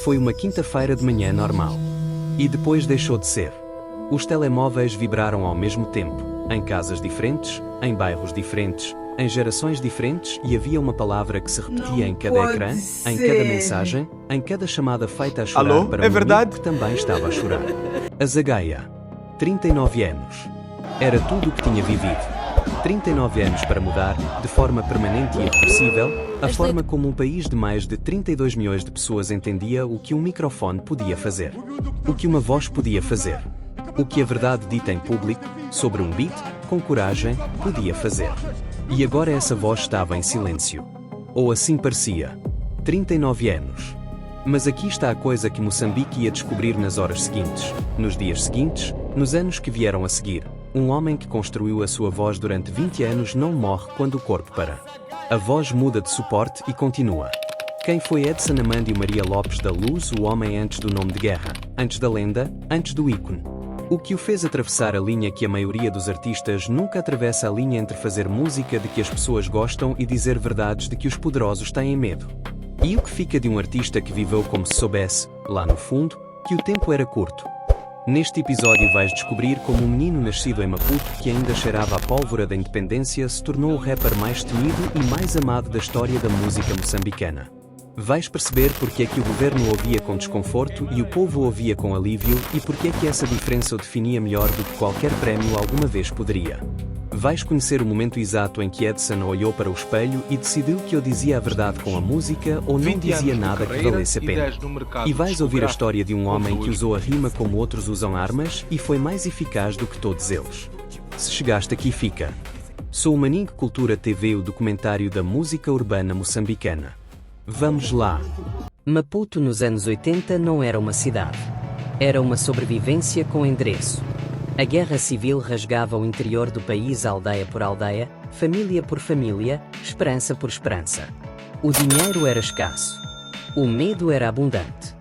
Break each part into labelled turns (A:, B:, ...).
A: Foi uma quinta-feira de manhã normal. E depois deixou de ser. Os telemóveis vibraram ao mesmo tempo, em casas diferentes, em bairros diferentes, em gerações diferentes, e havia uma palavra que se repetia em cada ecrã, em cada mensagem, em cada chamada feita a chorar.
B: Alô?
A: Para
B: É
A: um
B: verdade?
A: amigo que também estava a chorar. A Zagaia. 39 anos. Era tudo o que tinha vivido. 39 anos para mudar, de forma permanente e irreversível, a forma como um país de mais de 32 milhões de pessoas entendia o que um microfone podia fazer. O que uma voz podia fazer. O que a verdade dita em público, sobre um beat, com coragem, podia fazer. E agora essa voz estava em silêncio. Ou assim parecia. 39 anos. Mas aqui está a coisa que Moçambique ia descobrir nas horas seguintes, nos dias seguintes, nos anos que vieram a seguir. Um homem que construiu a sua voz durante 20 anos não morre quando o corpo para. A voz muda de suporte e continua. Quem foi Edson Amandio Maria Lopes da Luz, o homem antes do nome de guerra, antes da lenda, antes do ícone? O que o fez atravessar a linha que a maioria dos artistas nunca atravessa, a linha entre fazer música de que as pessoas gostam e dizer verdades de que os poderosos têm medo. E o que fica de um artista que viveu como se soubesse, lá no fundo, que o tempo era curto? Neste episódio vais descobrir como um menino nascido em Maputo que ainda cheirava a pólvora da independência se tornou o rapper mais temido e mais amado da história da música moçambicana. Vais perceber porque é que o governo ouvia com desconforto e o povo ouvia com alívio, e porque é que essa diferença o definia melhor do que qualquer prémio alguma vez poderia. Vais conhecer o momento exato em que Edson olhou para o espelho e decidiu que ou dizia a verdade com a música ou não dizia nada que valesse a pena. E vais ouvir a história de um homem que usou a rima como outros usam armas e foi mais eficaz do que todos eles. Se chegaste aqui, fica. Sou o Maninho Cultura TV, o documentário da música urbana moçambicana. Vamos lá.
C: Maputo nos anos 80 não era uma cidade. Era uma sobrevivência com endereço. A guerra civil rasgava o interior do país aldeia por aldeia, família por família, esperança por esperança. O dinheiro era escasso. O medo era abundante.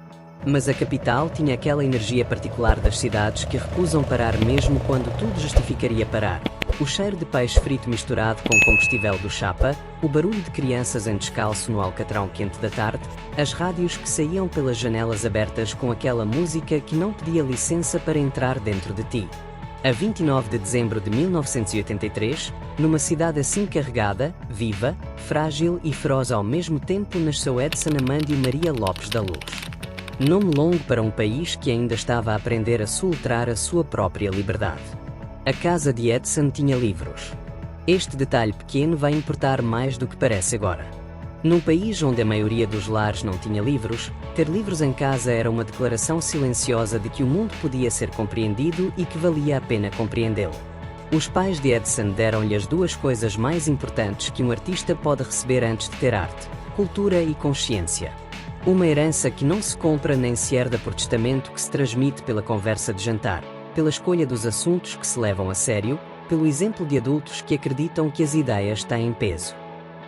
C: Mas a capital tinha aquela energia particular das cidades que recusam parar mesmo quando tudo justificaria parar. O cheiro de peixe frito misturado com combustível do chapa, o barulho de crianças em descalço no alcatrão quente da tarde, as rádios que saíam pelas janelas abertas com aquela música que não pedia licença para entrar dentro de ti. A 29 de dezembro de 1983, numa cidade assim carregada, viva, frágil e feroz ao mesmo tempo, nasceu Edson Amandio Maria Lopes da Luz. Nome longo para um país que ainda estava a aprender a soletrar a sua própria liberdade. A casa de Edson tinha livros. Este detalhe pequeno vai importar mais do que parece agora. Num país onde a maioria dos lares não tinha livros, ter livros em casa era uma declaração silenciosa de que o mundo podia ser compreendido e que valia a pena compreendê-lo. Os pais de Edson deram-lhe as duas coisas mais importantes que um artista pode receber antes de ter arte: cultura e consciência. Uma herança que não se compra nem se herda por testamento, que se transmite pela conversa de jantar, pela escolha dos assuntos que se levam a sério, pelo exemplo de adultos que acreditam que as ideias têm peso.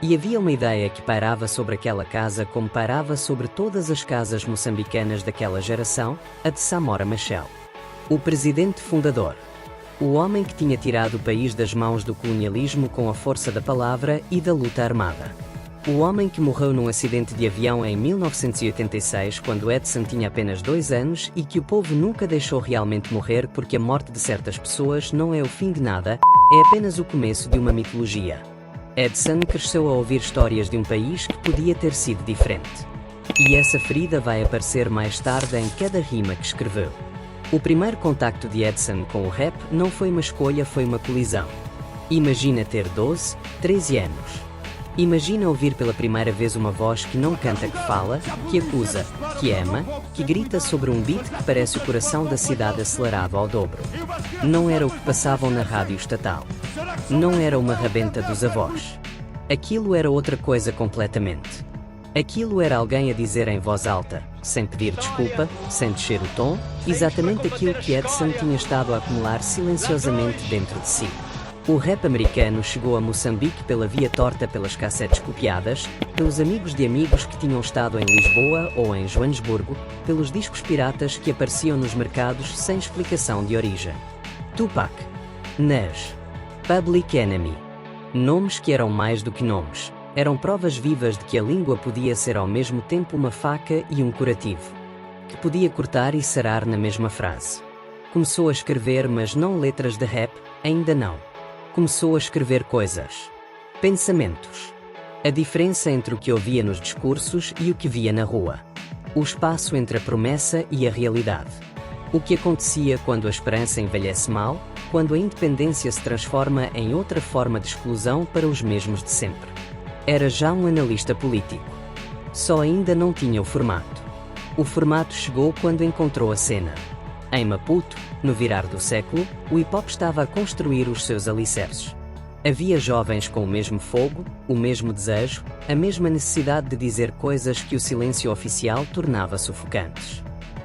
C: E havia uma ideia que pairava sobre aquela casa como pairava sobre todas as casas moçambicanas daquela geração, a de Samora Machel. O presidente fundador. O homem que tinha tirado o país das mãos do colonialismo com a força da palavra e da luta armada. O homem que morreu num acidente de avião em 1986, quando Edson tinha apenas 2 anos, e que o povo nunca deixou realmente morrer, porque a morte de certas pessoas não é o fim de nada, é apenas o começo de uma mitologia. Edson cresceu a ouvir histórias de um país que podia ter sido diferente. E essa ferida vai aparecer mais tarde em cada rima que escreveu. O primeiro contacto de Edson com o rap não foi uma escolha, foi uma colisão. Imagina ter 12, 13 anos. Imagina ouvir pela primeira vez uma voz que não canta, que fala, que acusa, que ama, que grita sobre um beat que parece o coração da cidade acelerado ao dobro. Não era o que passavam na rádio estatal. Não era uma rabenta dos avós. Aquilo era outra coisa completamente. Aquilo era alguém a dizer em voz alta, sem pedir desculpa, sem descer o tom, exatamente aquilo que Edson tinha estado a acumular silenciosamente dentro de si. O rap americano chegou a Moçambique pela via torta, pelas cassetes copiadas, pelos amigos de amigos que tinham estado em Lisboa ou em Joanesburgo, pelos discos piratas que apareciam nos mercados sem explicação de origem. Tupac, Nas, Public Enemy. Nomes que eram mais do que nomes. Eram provas vivas de que a língua podia ser ao mesmo tempo uma faca e um curativo. que podia cortar e sarar na mesma frase. Começou a escrever, mas não letras de rap, ainda não. Começou a escrever coisas. Pensamentos. A diferença entre o que ouvia nos discursos e o que via na rua. O espaço entre a promessa e a realidade. O que acontecia quando a esperança envelhece mal, quando a independência se transforma em outra forma de exclusão para os mesmos de sempre. Era já um analista político. Só ainda não tinha o formato. O formato chegou quando encontrou a cena. Em Maputo, no virar do século, o hip-hop estava a construir os seus alicerces. Havia jovens com o mesmo fogo, o mesmo desejo, a mesma necessidade de dizer coisas que o silêncio oficial tornava sufocantes.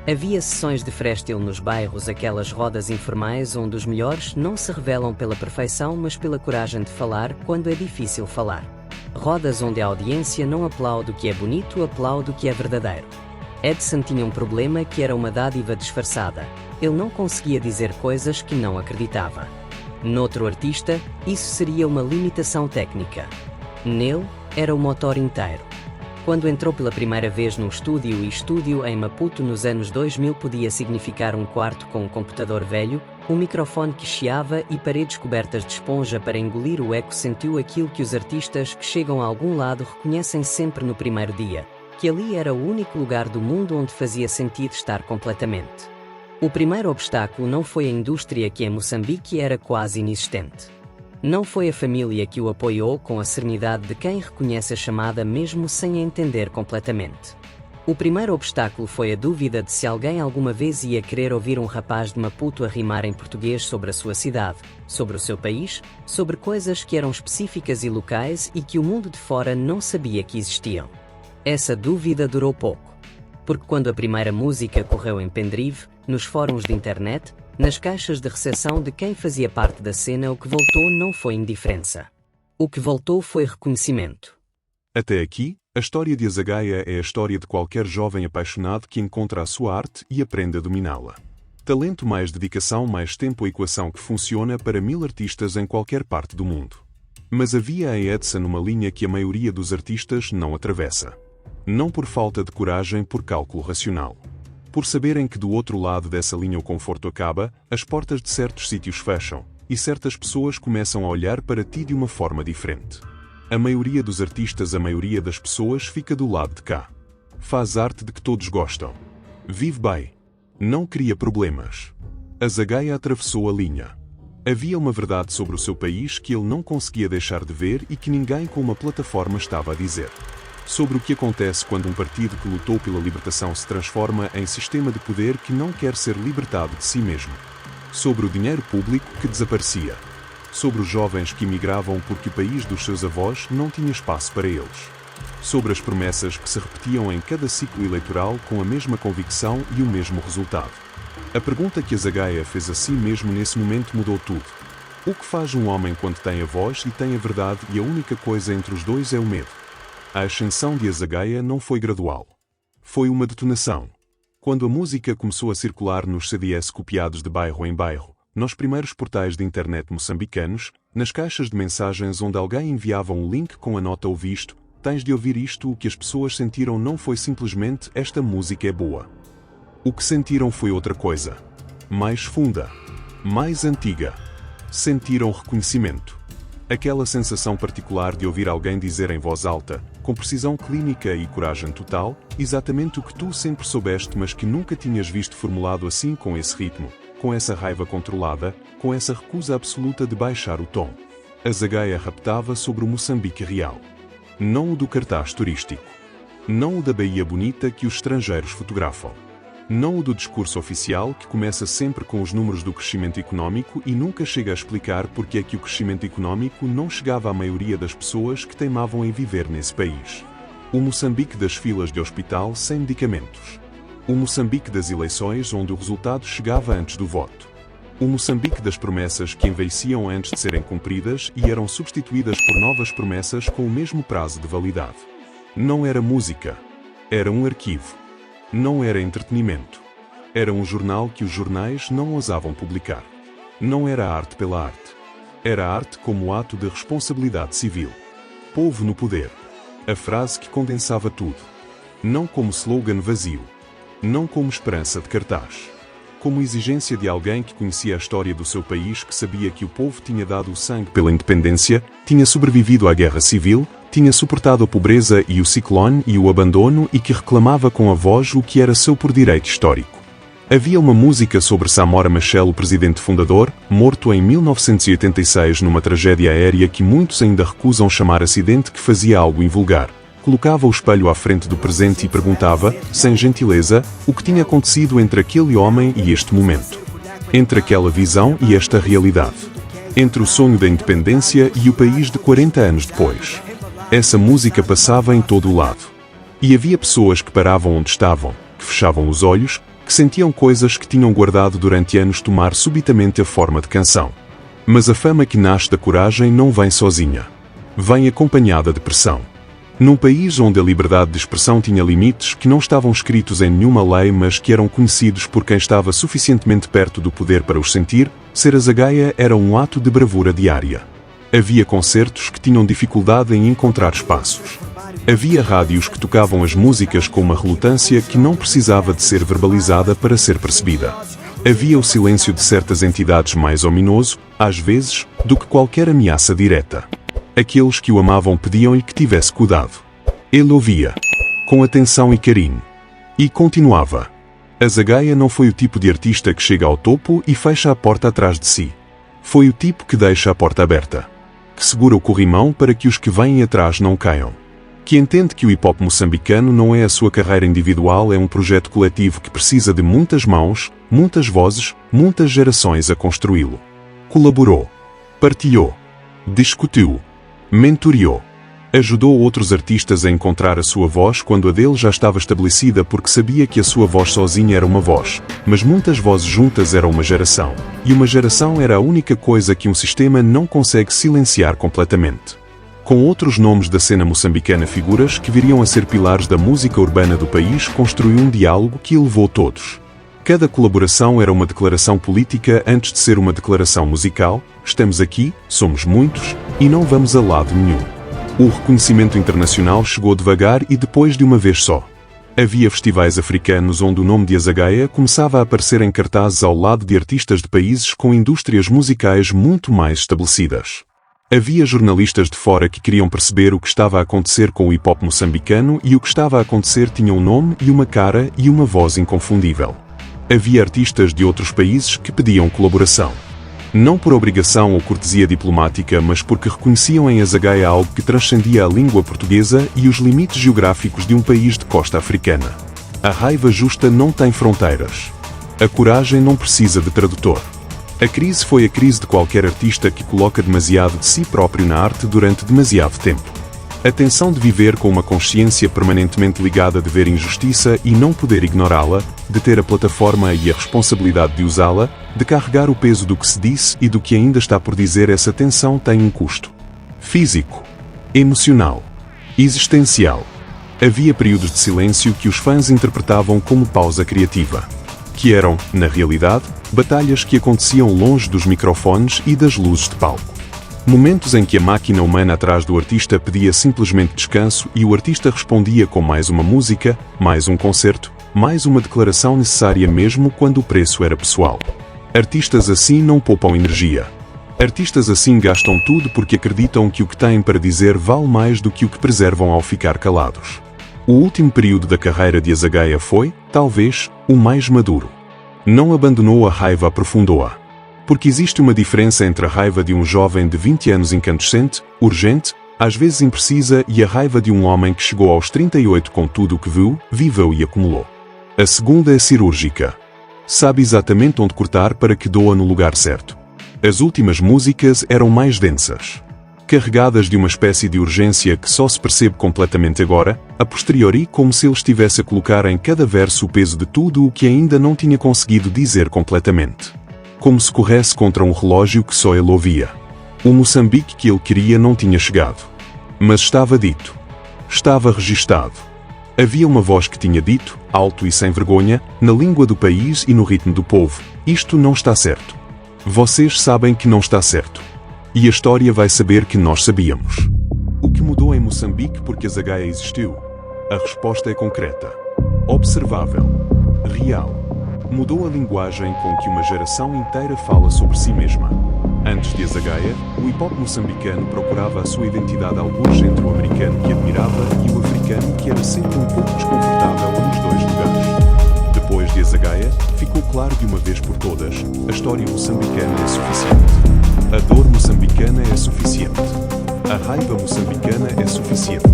C: Havia sessões de freestyle nos bairros, aquelas rodas informais onde os melhores não se revelam pela perfeição mas pela coragem de falar quando é difícil falar. Rodas onde a audiência não aplaude o que é bonito, aplaude o que é verdadeiro. Edson tinha um problema que era uma dádiva disfarçada. Ele não conseguia dizer coisas que não acreditava. Noutro artista, isso seria uma limitação técnica. Nele, era o motor inteiro. Quando entrou pela primeira vez num estúdio, e estúdio em Maputo nos anos 2000 podia significar um quarto com um computador velho, um microfone que chiava e paredes cobertas de esponja para engolir o eco, sentiu aquilo que os artistas que chegam a algum lado reconhecem sempre no primeiro dia, que ali era o único lugar do mundo onde fazia sentido estar completamente. O primeiro obstáculo não foi a indústria, que em Moçambique era quase inexistente. Não foi a família que o apoiou com a serenidade de quem reconhece a chamada mesmo sem a entender completamente. O primeiro obstáculo foi a dúvida de se alguém alguma vez ia querer ouvir um rapaz de Maputo a rimar em português sobre a sua cidade, sobre o seu país, sobre coisas que eram específicas e locais e que o mundo de fora não sabia que existiam. Essa dúvida durou pouco. Porque quando a primeira música correu em pendrive, nos fóruns de internet, nas caixas de recepção de quem fazia parte da cena, o que voltou não foi indiferença. O que voltou foi reconhecimento.
B: Até aqui, a história de Azagaia é a história de qualquer jovem apaixonado que encontra a sua arte e aprende a dominá-la. Talento mais dedicação mais tempo, a equação que funciona para 1000 artistas em qualquer parte do mundo. Mas havia em Edson uma linha que a maioria dos artistas não atravessa. Não por falta de coragem, por cálculo racional. Por saberem que do outro lado dessa linha o conforto acaba, as portas de certos sítios fecham, e certas pessoas começam a olhar para ti de uma forma diferente. A maioria dos artistas, a maioria das pessoas fica do lado de cá. Faz arte de que todos gostam. Vive bem. Não cria problemas. Azagaia atravessou a linha. Havia uma verdade sobre o seu país que ele não conseguia deixar de ver e que ninguém com uma plataforma estava a dizer. Sobre o que acontece quando um partido que lutou pela libertação se transforma em sistema de poder que não quer ser libertado de si mesmo. Sobre o dinheiro público que desaparecia. Sobre os jovens que emigravam porque o país dos seus avós não tinha espaço para eles. Sobre as promessas que se repetiam em cada ciclo eleitoral com a mesma convicção e o mesmo resultado. A pergunta que Azagaia fez a si mesmo nesse momento mudou tudo. O que faz um homem quando tem a voz e tem a verdade e a única coisa entre os dois é o medo? A ascensão de Azagaia não foi gradual. Foi uma detonação. Quando a música começou a circular nos CDs copiados de bairro em bairro, nos primeiros portais de internet moçambicanos, nas caixas de mensagens onde alguém enviava um link com a nota "ouvi isto, tens de ouvir isto", o que as pessoas sentiram não foi simplesmente "esta música é boa". O que sentiram foi outra coisa. Mais funda. Mais antiga. Sentiram reconhecimento. Aquela sensação particular de ouvir alguém dizer em voz alta, com precisão clínica e coragem total, exatamente o que tu sempre soubeste mas que nunca tinhas visto formulado assim, com esse ritmo, com essa raiva controlada, com essa recusa absoluta de baixar o tom. Azagaia raptava sobre o Moçambique real. Não o do cartaz turístico. Não o da Bahia bonita que os estrangeiros fotografam. Não o do discurso oficial que começa sempre com os números do crescimento económico e nunca chega a explicar porque é que o crescimento económico não chegava à maioria das pessoas que teimavam em viver nesse país. O Moçambique das filas de hospital sem medicamentos. O Moçambique das eleições onde o resultado chegava antes do voto. O Moçambique das promessas que envelheciam antes de serem cumpridas e eram substituídas por novas promessas com o mesmo prazo de validade. Não era música. Era um arquivo. Não era entretenimento. Era um jornal que os jornais não ousavam publicar. Não era arte pela arte. Era arte como ato de responsabilidade civil. Povo no poder. A frase que condensava tudo. Não como slogan vazio. Não como esperança de cartaz. Como exigência de alguém que conhecia a história do seu país, que sabia que o povo tinha dado o sangue pela independência, tinha sobrevivido à guerra civil, tinha suportado a pobreza e o ciclone e o abandono e que reclamava com a voz o que era seu por direito histórico. Havia uma música sobre Samora Machel, o presidente fundador, morto em 1986 numa tragédia aérea que muitos ainda recusam chamar acidente, que fazia algo invulgar. Colocava o espelho à frente do presente e perguntava, sem gentileza, o que tinha acontecido entre aquele homem e este momento. Entre aquela visão e esta realidade. Entre o sonho da independência e o país de 40 anos depois. Essa música passava em todo o lado. E havia pessoas que paravam onde estavam, que fechavam os olhos, que sentiam coisas que tinham guardado durante anos tomar subitamente a forma de canção. Mas a fama que nasce da coragem não vem sozinha. Vem acompanhada de pressão. Num país onde a liberdade de expressão tinha limites que não estavam escritos em nenhuma lei, mas que eram conhecidos por quem estava suficientemente perto do poder para os sentir, ser azagaia era um ato de bravura diária. Havia concertos que tinham dificuldade em encontrar espaços. Havia rádios que tocavam as músicas com uma relutância que não precisava de ser verbalizada para ser percebida. Havia o silêncio de certas entidades mais ominoso, às vezes, do que qualquer ameaça direta. Aqueles que o amavam pediam-lhe que tivesse cuidado. Ele ouvia, com atenção e carinho. E continuava. Azagaia não foi o tipo de artista que chega ao topo e fecha a porta atrás de si. Foi o tipo que deixa a porta aberta. Que segura o corrimão para que os que vêm atrás não caiam. Que entende que o hip-hop moçambicano não é a sua carreira individual, é um projeto coletivo que precisa de muitas mãos, muitas vozes, muitas gerações a construí-lo. Colaborou. Partilhou. Discutiu. Mentoreou. Ajudou outros artistas a encontrar a sua voz quando a dele já estava estabelecida, porque sabia que a sua voz sozinha era uma voz, mas muitas vozes juntas eram uma geração. E uma geração era a única coisa que um sistema não consegue silenciar completamente. Com outros nomes da cena moçambicana, figuras que viriam a ser pilares da música urbana do país, construiu um diálogo que elevou todos. Cada colaboração era uma declaração política antes de ser uma declaração musical. Estamos aqui, somos muitos, e não vamos a lado nenhum. O reconhecimento internacional chegou devagar e depois de uma vez só. Havia festivais africanos onde o nome de Azagaia começava a aparecer em cartazes ao lado de artistas de países com indústrias musicais muito mais estabelecidas. Havia jornalistas de fora que queriam perceber o que estava a acontecer com o hip-hop moçambicano, e o que estava a acontecer tinha um nome e uma cara e uma voz inconfundível. Havia artistas de outros países que pediam colaboração. Não por obrigação ou cortesia diplomática, mas porque reconheciam em Azagaia algo que transcendia a língua portuguesa e os limites geográficos de um país de costa africana. A raiva justa não tem fronteiras. A coragem não precisa de tradutor. A crise foi a crise de qualquer artista que coloca demasiado de si próprio na arte durante demasiado tempo. A tensão de viver com uma consciência permanentemente ligada de ver injustiça e não poder ignorá-la, de ter a plataforma e a responsabilidade de usá-la, de carregar o peso do que se disse e do que ainda está por dizer. Essa tensão tem um custo. Físico, emocional, existencial. Havia períodos de silêncio que os fãs interpretavam como pausa criativa. Que eram, na realidade, batalhas que aconteciam longe dos microfones e das luzes de palco. Momentos em que a máquina humana atrás do artista pedia simplesmente descanso e o artista respondia com mais uma música, mais um concerto, mais uma declaração necessária mesmo quando o preço era pessoal. Artistas assim não poupam energia. Artistas assim gastam tudo porque acreditam que o que têm para dizer vale mais do que o que preservam ao ficar calados. O último período da carreira de Azagaia foi, talvez, o mais maduro. Não abandonou a raiva, aprofundou-a. Porque existe uma diferença entre a raiva de um jovem de 20 anos incandescente, urgente, às vezes imprecisa, e a raiva de um homem que chegou aos 38 com tudo o que viu, viveu e acumulou. A segunda é cirúrgica. Sabe exatamente onde cortar para que doa no lugar certo. As últimas músicas eram mais densas. Carregadas de uma espécie de urgência que só se percebe completamente agora, a posteriori, como se ele estivesse a colocar em cada verso o peso de tudo o que ainda não tinha conseguido dizer completamente. Como se corresse contra um relógio que só ele ouvia. O Moçambique que ele queria não tinha chegado. Mas estava dito. Estava registado. Havia uma voz que tinha dito, alto e sem vergonha, na língua do país e no ritmo do povo: isto não está certo. Vocês sabem que não está certo. E a história vai saber que nós sabíamos. O que mudou em Moçambique porque Azagaia existiu? A resposta é concreta. Observável. real. Mudou a linguagem com que uma geração inteira fala sobre si mesma. Antes de Azagaia, o hip-hop moçambicano procurava a sua identidade alguns entre o americano que admirava e o africano que era sempre um pouco desconfortável nos dois lugares. Depois de Azagaia, ficou claro de uma vez por todas, a história moçambicana é suficiente. A dor moçambicana é suficiente. A raiva moçambicana é suficiente.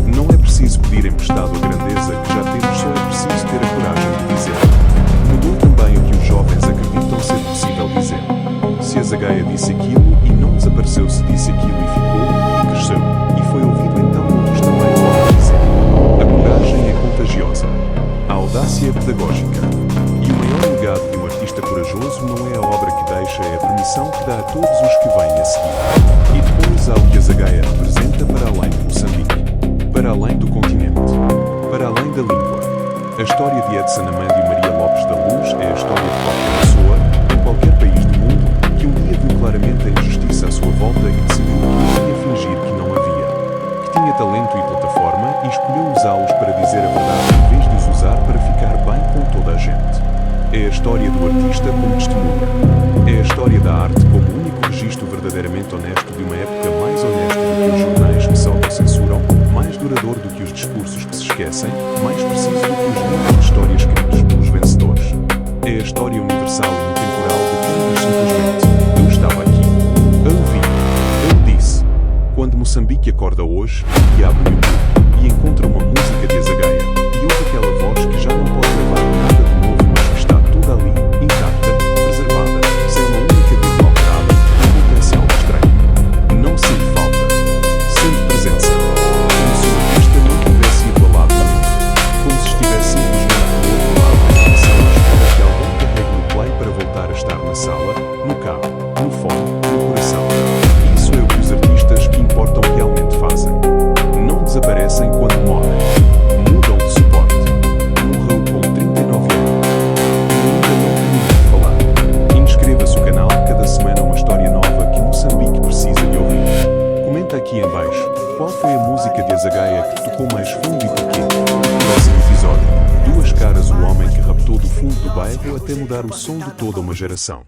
B: Não é preciso pedir emprestado a grandeza que já temos, só é preciso ter a coragem de dizer. Mudou também o que os jovens acreditam ser possível dizer. Se Azagaia disse aquilo e não desapareceu, se disse aquilo e ficou, e cresceu, e foi ouvido, então outros também podem dizer. A coragem é contagiosa. A audácia é pedagógica. E o maior legado de um artista corajoso não é a obra que deixa, é a permissão que dá a todos os que vêm a seguir. E depois há o que Azagaia representa para além de Moçambique, para além do continente, para além da língua. A história de Edson Amandio Maria Lopes da Luz é a história de qualquer pessoa, em qualquer país do mundo, que um dia viu claramente a injustiça à sua volta e decidiu que ia fingir que não havia. Que tinha talento e plataforma e escolheu usá-los para dizer a verdade em vez de os usar para ficar bem com toda a gente. É a história do artista como testemunha. É a história da arte como o único registro verdadeiramente honesto de uma época, mais honesto do que os jornais que se autocensuram, mais duradouro do que os discursos que se esquecem, mais preciso do que os livros de história escritos pelos vencedores. É a história universal e intemporal de quem diz simplesmente: eu estava aqui, eu vi, eu disse. Quando Moçambique acorda hoje, e abre o YouTube, e encontra uma música de Azagaia, e ouve aquela voz que já não pode gravar nada de novo, mas que está toda ali, intacta, preservada, sem uma única vírgula alterada, acontece algo estranho. Não sente falta, sente presença. Como se o artista não tivesse ido ao lado nenhum. Como se estivesse simplesmente do outro lado da dimensão, à espera que alguém carregue no play para voltar a estar na sala, no cabo, no fone, no coração. Isso é o que os artistas que importam realmente fazem. Não desaparecem quando morrem. Mudam de suporte. Morreu com 39 anos. E ainda não terminou de falar. Inscreva-se no canal, cada semana uma história nova que Moçambique precisa de ouvir. Comenta aqui em baixo qual foi a música de Azagaia que te tocou mais fundo e porquê. Próximo episódio. Duas caras, o homem que raptou do fundo do bairro até mudar o som de toda uma geração.